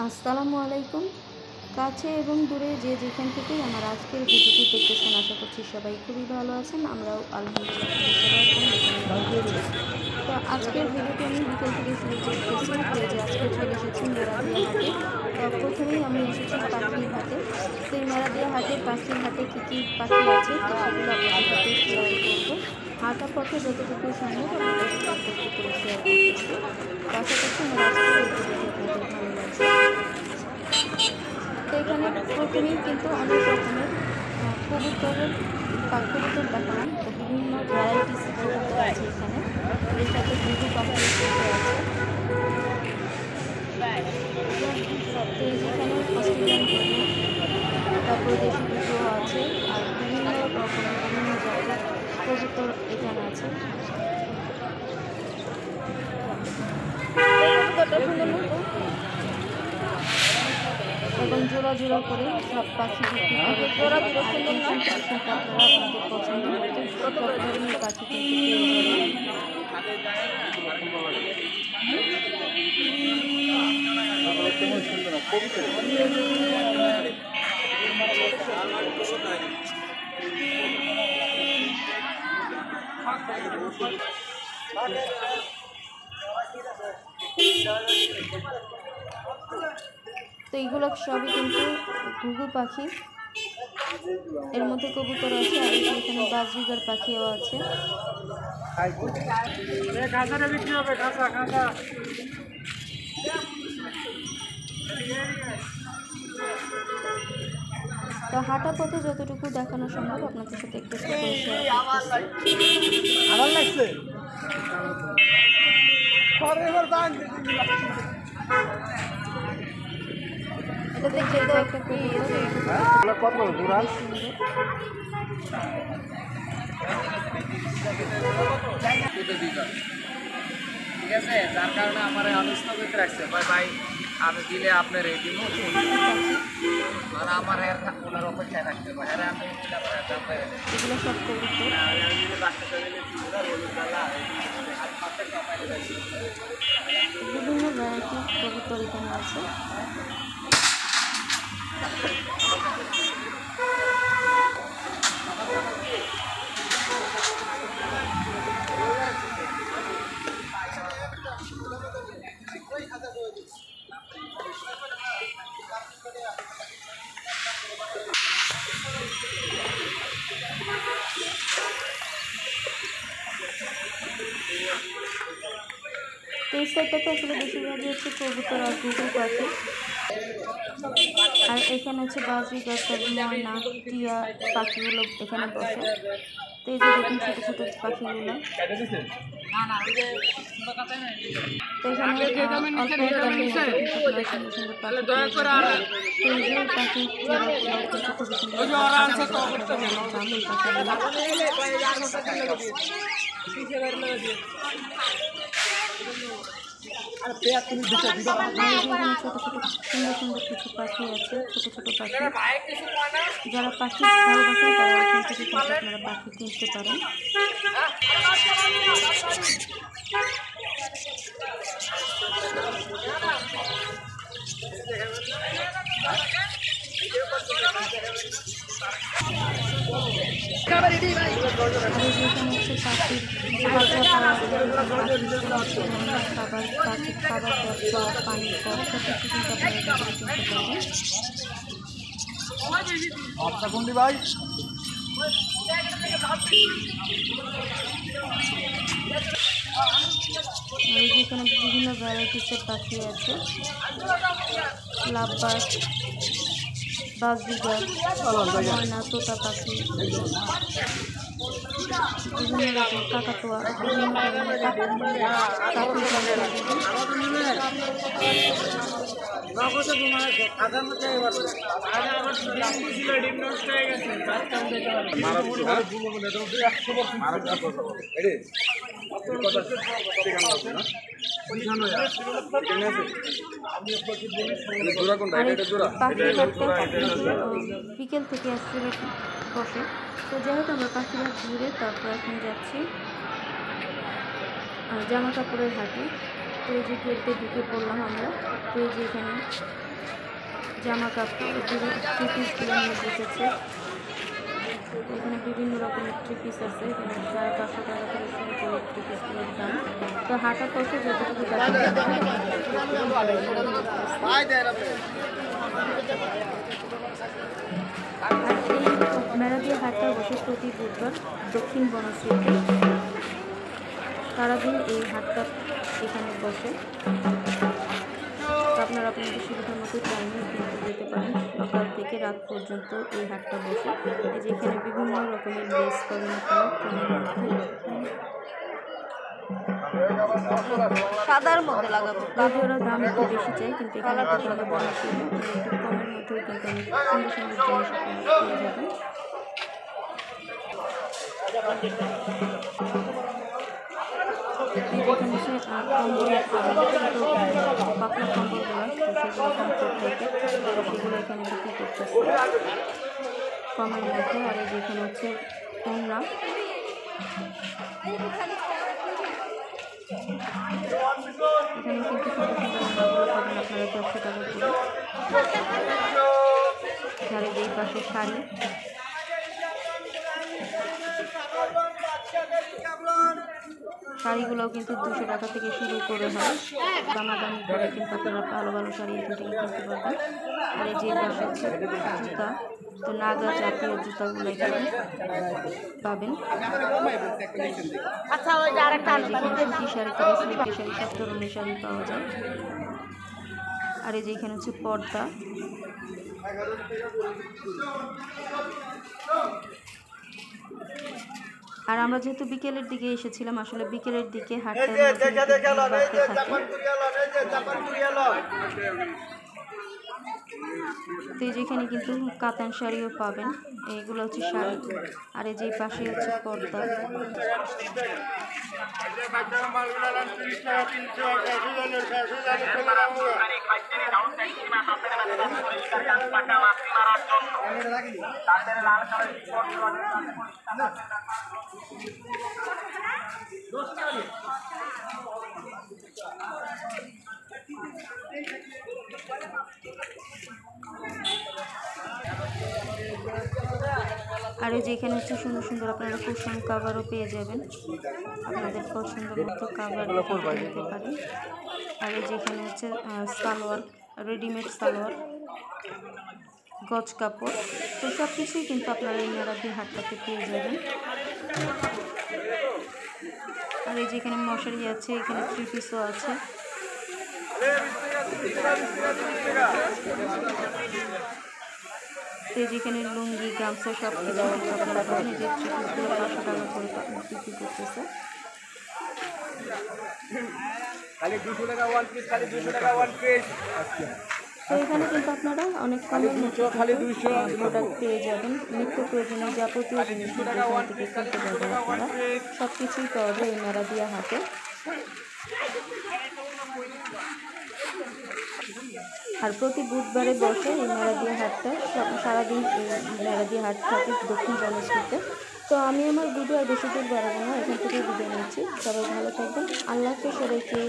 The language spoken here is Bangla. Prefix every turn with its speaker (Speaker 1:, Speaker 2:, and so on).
Speaker 1: আসসালামু আলাইকুম। কাছে এবং দূরে যে যেখান থেকেই আমার আজকের ভিডিওটি দেখতেছেন, আশা করছি সবাই খুবই ভালো আছেন। আমরাও আলহামদুলিল্লাহ সবাই আছি। তো আজকের ভিডিওটি আমি বিকেল থেকে শুরু করতেছি। যে আজকে চলে এসেছি মেরাদিয়া হাটে। তো প্রথমেই আমি এসেছি পাখির হাটে। তো এই মেরাদিয়া হাটে পাখির হাটে কী কী পাখি আছে তো সেগুলো আপনাদের সাথে শেয়ার করবো। হাঁটা পথে যতটুকু সম্ভব আপনাদের সাথে একটু করে শেয়ার করতেছি। পাশাপাশি আমার আজকের এই ভিডিওটি আপনাদের ভালো লাগছে। তো এখানে প্রথমেই কিন্তু অনেক রকমের কবুতর দেখালাম। তো বিভিন্ন ভ্যারাইটিস কবুতর আছে এখানে। এর সাথে ঘুঘু পাখি আছে। তো যেখানে অস্ট্রেলিয়ান ঘুঘু, তারপরে দেশি ঘুঘু আছে, আর বিভিন্ন রকমের বিভিন্ন জাতের কবুতর এখানে আছে। এবং জোড়া জোড়া করে সব পাখি বিক্রি করে। আপনারা আপনাদের পছন্দ মতো সব ধরনের পাখি কিন্তু পেয়ে যাবেন। তো এইগুলো সবই কিন্তু ঘুঘু পাখি। এর মধ্যে কবুতর আছে, আর এখানে বাজরিগার পাখিও আছে। তো হাঁটা পথে যতটুকু দেখানো সম্ভব আপনাদের সাথে একটু
Speaker 2: ভালো লাগছে।
Speaker 1: এটা দেখতে একটা
Speaker 2: কত দূরান
Speaker 3: ঠিক আছে, যার কারণে আমার আলোচনা করতে রাখছে ভাই আমি দিলে আপনার এই দিব আর আমার ওনার অপেক্ষায় রাখতে পারে। আর আমি
Speaker 1: এগুলো সব কবুতর। বিভিন্ন ভ্যারাইটির কবুতর এখানে আছে। তো এই সাইডটাতে আসলে বেশিরভাগই হচ্ছে কবুতর আর ঘুঘু পাখি। আর এখানে হচ্ছে বাজরিগার, ময়না, টিয়া পাখিগুলো এখানে বসে। তো এই যে দেখুন ছোটো ছোটো পাখিগুলো। তো এখানে অল্প দামের সুন্দর সুন্দর পাখি। তো এই যে পাখি খুবই সুন্দর ছোট ছোট সুন্দর সুন্দর কিছু পাখি আছে, ছোট ছোট পাখি। যারা পাখি ভালোবাসেন তারা এখান থেকে কিন্তু আপনারা পাখি কিনতে পারেন। আর যেখানে হচ্ছে পাখির বাচ্চা পাওয়া যায়, খাবার দেওয়া, পানি সব কিছু কিন্তু আপনারা কিনতে পারেন।
Speaker 2: ভাই
Speaker 1: আর যেখানে বিভিন্ন ভ্যারাইটিসের পাখি আছে, লাভবার্ড, বাজরিগার, ময়না, তোতা পাখি, বিভিন্ন রকম কাকাতুয়া, বিভিন্ন ধরনের বিকেল থেকে আসলে বসে। তো যাই হোক আমরা পাখিরহাট ঘুরে তারপর এখন যাচ্ছি জামা কাপড়ের হাটে। তো এই যে গেটে ঢুকে পড়লাম আমরা। তো এই যে এখানে জামা কাপড় থ্রি পিসগুলো নিয়ে বসেছে। এখানে বিভিন্ন রকমের থ্রি পিস আছে, এখানে 550 টাকা থেকে শুরু করে থ্রি পিসগুলোর দাম। তো হাঁটার পথে যতটুকু আর এই মেরাদিয়া হাটটা বসে প্রতি বুধবার দক্ষিণ বনশ্রীতে সারাদিন এই হাটটা এখানে বসে। তো আপনারা আপনাদের সুবিধার মতো টাইমে কিনতে যেতে পারেন। সকাল থেকে রাত পর্যন্ত এই হাটটা বসে। এই যে এখানে বিভিন্ন রকমের ড্রেস পাবেন আপনারা কমের মধ্যে।
Speaker 4: সাদার মধ্যে লাগাবো।
Speaker 1: যদি ওরা দাম একটু বেশি চাই, কিন্তু এখানে একটু টাকা বলা ছিল, একটু কমের মধ্যেও কিন্তু অনেক সুন্দর সুন্দর জিনিস আপনারা পেয়ে যাবেন। এখানে সে কম্বল পাতলা কম্বলগুলো সেগুলো কমফোর্ট টাইপের, সেগুলো এখানে বিক্রি করতেছে কমের মধ্যে। আর এই যে এখানে হচ্ছে ওড়না, এখানে কিন্তু সুন্দর সুন্দর ওড়নাগুলো পাবেন আপনারা 100 টাকা করে। আর এই যে এই পাশে শাড়ি, শাড়িগুলোও কিন্তু 200 টাকা থেকে শুরু করে হয়, দামাদামি করে কিন্তু আপনারা ভালো ভালো শাড়ি এখান থেকে কিনতে পারবেন। আর এই যে পাশে হচ্ছে জুতা, তো নাগা জাতীয় জুতাগুলো এখানে পাবেন।
Speaker 4: আচ্ছা ওই যে আরেকটা
Speaker 1: সুতি শাড়ি থেকে সিল্কের শাড়ি, সব ধরনের শাড়ি পাওয়া যায়। আর এই যে এখানে হচ্ছে পর্দা, আর আমরা যেহেতু বিকেলের দিকে এসেছিলাম, আসলে বিকেলের দিকে হাটটার মধ্যে বাড়তে থাকে। তো এই যেখানে কিন্তু কাতান শাড়িও পাবেন, এইগুলো হচ্ছে শাড়ি। আর এই যে পাশে হচ্ছে পর্দা। আর এই যে এখানে হচ্ছে সুন্দর সুন্দর আপনারা কুশন কাভারও পেয়ে যাবেন, আপনাদের পছন্দ মতো কাভার নিতে পারেন। আর এই যে এখানে হচ্ছে সালোয়ার, রেডিমেড সালোয়ার, গজ কাপড়, তো সব কিছুই কিন্তু আপনারা এই মেরাদিয়া হাটটাতে পেয়ে যাবেন। আর এই যে এখানে মশারি আছে, এখানে থ্রি পিসও আছে। তো যেখানে লুঙ্গি, গামছা সব কিছু আপনারা পাবেন। এই যে থ্রি পিসগুলো 500 টাকা করে বিক্রি করতেছে। তো এখানে কিন্তু আপনারা অনেক কমের মধ্যে প্রোডাক্ট পেয়ে যাবেন, নিত্য প্রয়োজনীয় যাবতীয় জিনিস এখান থেকে কিনতে পারবেন আপনারা। সব কিছুই পাওয়া যায় এই মেরাদিয়া হাটে। আর প্রতি বুধবারে বসে এই মেরাদিয়া হাটটা, সারাদিন মেরাদিয়া হাট থাকে দক্ষিণ বনশ্রীতে। তো আমি আমার ভিডিও আর বেশি দূর বাড়াবো না, এখান থেকে বিদায় নিচ্ছি। সবাই ভালো থাকবেন, আল্লাহ হাফেজ সবাইকে।